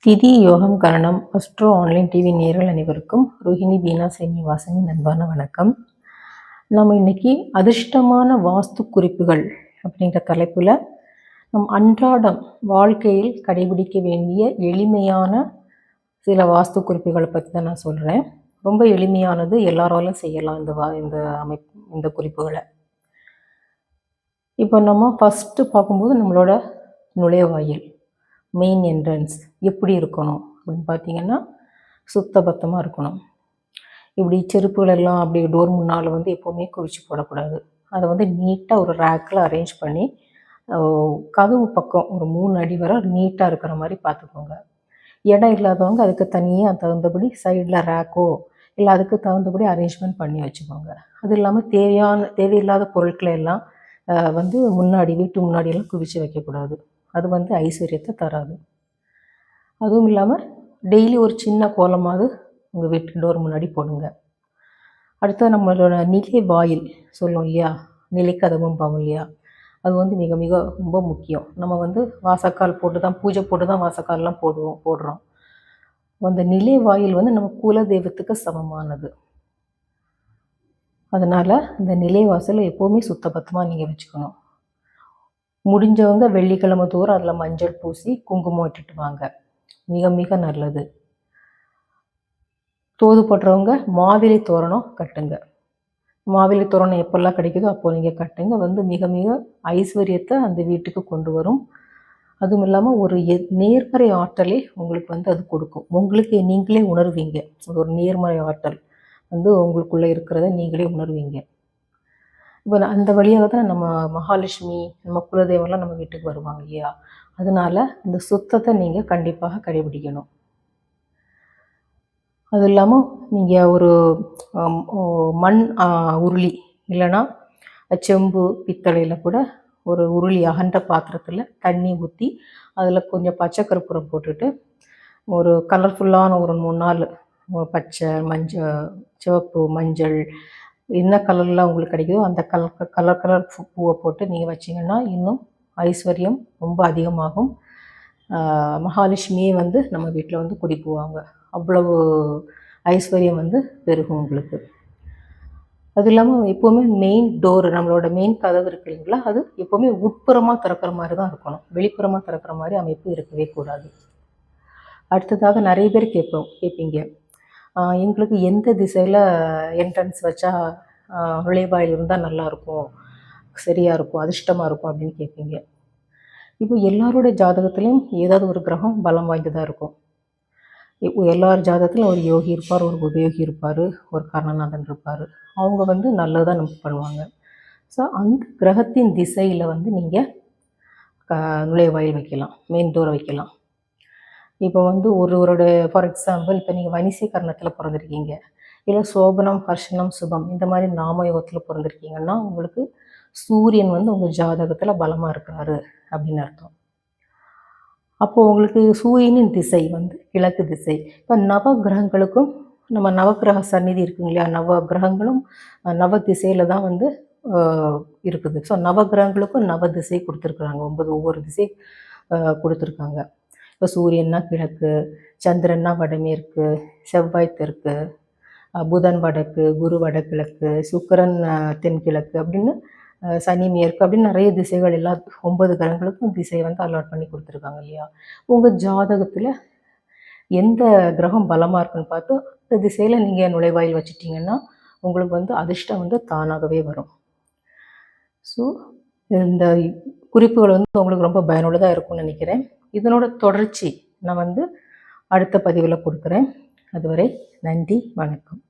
திதி யோகம் கரணம் அஸ்ட்ரோ ஆன்லைன் டிவி நேயர்கள் அனைவருக்கும் ரோஹிணி பீனா சீனிவாசனின் அன்பான வணக்கம். நம்ம இன்னைக்கு அதிர்ஷ்டமான வாஸ்து குறிப்புகள் அப்படிங்கிற தலைப்பில் நம் அன்றாடம் வாழ்க்கையில் கடைபிடிக்க வேண்டிய எளிமையான சில வாஸ்து குறிப்புகளை பற்றி தான் நான் சொல்கிறேன். ரொம்ப எளிமையானது, எல்லாராலும் செய்யலாம் இந்த குறிப்புகளை. இப்போ நம்ம ஃபஸ்ட்டு பார்க்கும்போது நம்மளோட நுழைவாயில், மெயின் என்ட்ரன்ஸ் எப்படி இருக்கணும் அப்படின்னு பார்த்தீங்கன்னா, சுத்தபத்தமாக இருக்கணும். இப்படி செருப்புகளெல்லாம் அப்படி டோர் முன்னால் எப்போவுமே குவிச்சு போடக்கூடாது. அதை நீட்டாக ஒரு ரேக்கில் அரேஞ்ச் பண்ணி கதவு பக்கம் ஒரு 3 அடி வரை நீட்டாக இருக்கிற மாதிரி பார்த்துக்கோங்க. இடம் இல்லாதவங்க அதுக்கு தனியாக தகுந்தபடி சைடில் ரேக்கோ இல்லை அதுக்கு தகுந்தபடி அரேஞ்ச்மெண்ட் பண்ணி வச்சுக்கோங்க. அது இல்லாமல் தேவையில்லாத பொருட்களை எல்லாம் வீட்டு முன்னாடியெல்லாம் குவிச்சு வைக்கக்கூடாது. அது ஐஸ்வர்யத்தை தராது. அதுவும் இல்லாமல் டெய்லி ஒரு சின்ன கோலமாவது உங்கள் வீட்டு டோர் முன்னாடி போடுங்க. அடுத்து நம்மளோட நிலை வாயில் சொல்லும் இல்லையா, நிலைக்கதவும் பாவம் இல்லையா, அது மிக மிக ரொம்ப முக்கியம். நம்ம வாசக்கால் போட்டு தான் பூஜை போட்டு தான் வாசக்கால்லாம் போடுறோம். அந்த நிலை வாயில் நம்ம குலதெய்வத்துக்கு சமமானது. அதனால் இந்த நிலை வாசலை எப்போவுமே சுத்தபத்தமாக நீங்கள் வச்சுக்கணும். முடிஞ்சவங்க வெள்ளிக்கிழமை தோறும் அதில் மஞ்சள் பூசி குங்குமம் இட்டுட்டு வாங்க, மிக மிக நல்லது. தோதுப்படுறவங்க மாவிலை தோரணம் கட்டுங்க. மாவிலை தோரணம் எப்பெல்லாம் கிடைக்குதோ அப்போது நீங்கள் கட்டுங்க. மிக மிக ஐஸ்வர்யத்தை அந்த வீட்டுக்கு கொண்டு வரும். அதுவும் இல்லாமல் ஒரு நேர்மறை ஆற்றலை உங்களுக்கு அது கொடுக்கும். உங்களுக்கு நீங்களே உணர்வீங்க. ஒரு நேர்மறை ஆற்றல் உங்களுக்குள்ளே இருக்கிறத நீங்களே உணர்வீங்க. இப்போ அந்த வழியாக தான் நம்ம மகாலட்சுமி, நம்ம குலதெய்வம்லாம் நம்ம வீட்டுக்கு வருவாங்க இல்லையா. அதனால் இந்த சுத்தத்தை நீங்கள் கண்டிப்பாக கடைபிடிக்கணும். அது இல்லாமல் நீங்கள் ஒரு மண் உருளி இல்லைன்னா செம்பு பித்தளையில் கூட ஒரு உருளி அகன்ற பாத்திரத்தில் தண்ணி ஊற்றி அதில் கொஞ்சம் பச்சை கற்பூரம் போட்டுட்டு ஒரு கலர்ஃபுல்லான ஒரு 3-4 பச்சை, மஞ்சள், சிவப்பு, மஞ்சள், என்ன கலர்லாம் உங்களுக்கு கிடைக்குதோ அந்த கலர் பூவை போட்டு நீங்கள் வச்சிங்கன்னா இன்னும் ஐஸ்வர்யம் ரொம்ப அதிகமாகும். மகாலட்சுமியே நம்ம வீட்டில் குடி போவாங்க. அவ்வளவு ஐஸ்வர்யம் பெருகும் உங்களுக்கு. அது இல்லாமல் எப்போவுமே மெயின் டோர், நம்மளோட மெயின் கதவு இருக்கு இல்லைங்களா, அது எப்போவுமே உட்புறமாக திறக்கிற மாதிரி தான் இருக்கணும். வெளிப்புறமாக திறக்கிற மாதிரி அமைப்பு இருக்கவே கூடாது. அடுத்ததாக நிறைய பேர் கேட்பீங்க, எங்களுக்கு எந்த திசையில் என்ட்ரன்ஸ் வச்சா நுழைவாயில் இருந்தால் நல்லாயிருக்கும், சரியாக இருக்கும், அதிர்ஷ்டமாக இருக்கும் அப்படின்னு கேட்பீங்க. இப்போ எல்லாரோடைய ஜாதகத்துலேயும் ஏதாவது ஒரு கிரகம் பலம் வாய்ந்ததாக இருக்கும். இப்போ எல்லார் ஜாதகத்திலும் ஒரு யோகி இருப்பார், ஒரு உபயோகி இருப்பார், ஒரு கர்ணநாதன் இருப்பார். அவங்க நல்லதாக நமக்கு பண்ணுவாங்க. ஸோ அந்த கிரகத்தின் திசையில் நீங்கள் நுழைவாயில் வைக்கலாம், மெயின் டோரை வைக்கலாம். இப்போ ஒருவருடைய ஃபார் எக்ஸாம்பிள், இப்போ நீங்கள் வனிசை கர்ணத்தில் பிறந்திருக்கீங்க, இல்லை சோபனம், ஹர்ஷனம், சுபம் இந்த மாதிரி நாமயோகத்தில் பிறந்திருக்கீங்கன்னா உங்களுக்கு சூரியன் உங்கள் ஜாதகத்தில் பலமாக இருக்கிறாரு அப்படின்னு அர்த்தம். அப்போது உங்களுக்கு சூரியனின் திசை கிழக்கு திசை. இப்போ நவ கிரகங்களுக்கும் நம்ம நவகிரக சந்நிதி இருக்குங்க இல்லையா, நவ கிரகங்களும் நவ திசையில் தான் இருக்குது. ஸோ நவகிரகங்களுக்கும் நவ திசை கொடுத்துருக்குறாங்க. 9 ஒவ்வொரு திசை கொடுத்துருக்காங்க. இப்போ சூரியன்னா கிழக்கு, சந்திரன்னா வடமேற்கு, செவ்வாய் தெற்கு, புதன் வடக்கு, குரு வடகிழக்கு, சுக்கிரன் தென்கிழக்கு அப்படின்னு, சனி மேற்கு அப்படின்னு நிறைய திசைகள் எல்லாம் 9 கிரகங்களுக்கும் திசை அலாட் பண்ணி கொடுத்துருக்காங்க இல்லையா. உங்கள் ஜாதகத்தில் எந்த கிரகம் பலமாக இருக்குன்னு பார்த்து அந்த திசையில் நீங்கள் நுழைவாயில் வச்சிட்டிங்கன்னா உங்களுக்கு அதிர்ஷ்டம் தானாகவே வரும். ஸோ இந்த குறிப்புகள் உங்களுக்கு ரொம்ப பயனுள்ளதாக இருக்கும்னு நினைக்கிறேன். இதனோட தொடர்ச்சி நான் அடுத்த பதிவில் கொடுக்குறேன். அதுவரை நன்றி, வணக்கம்.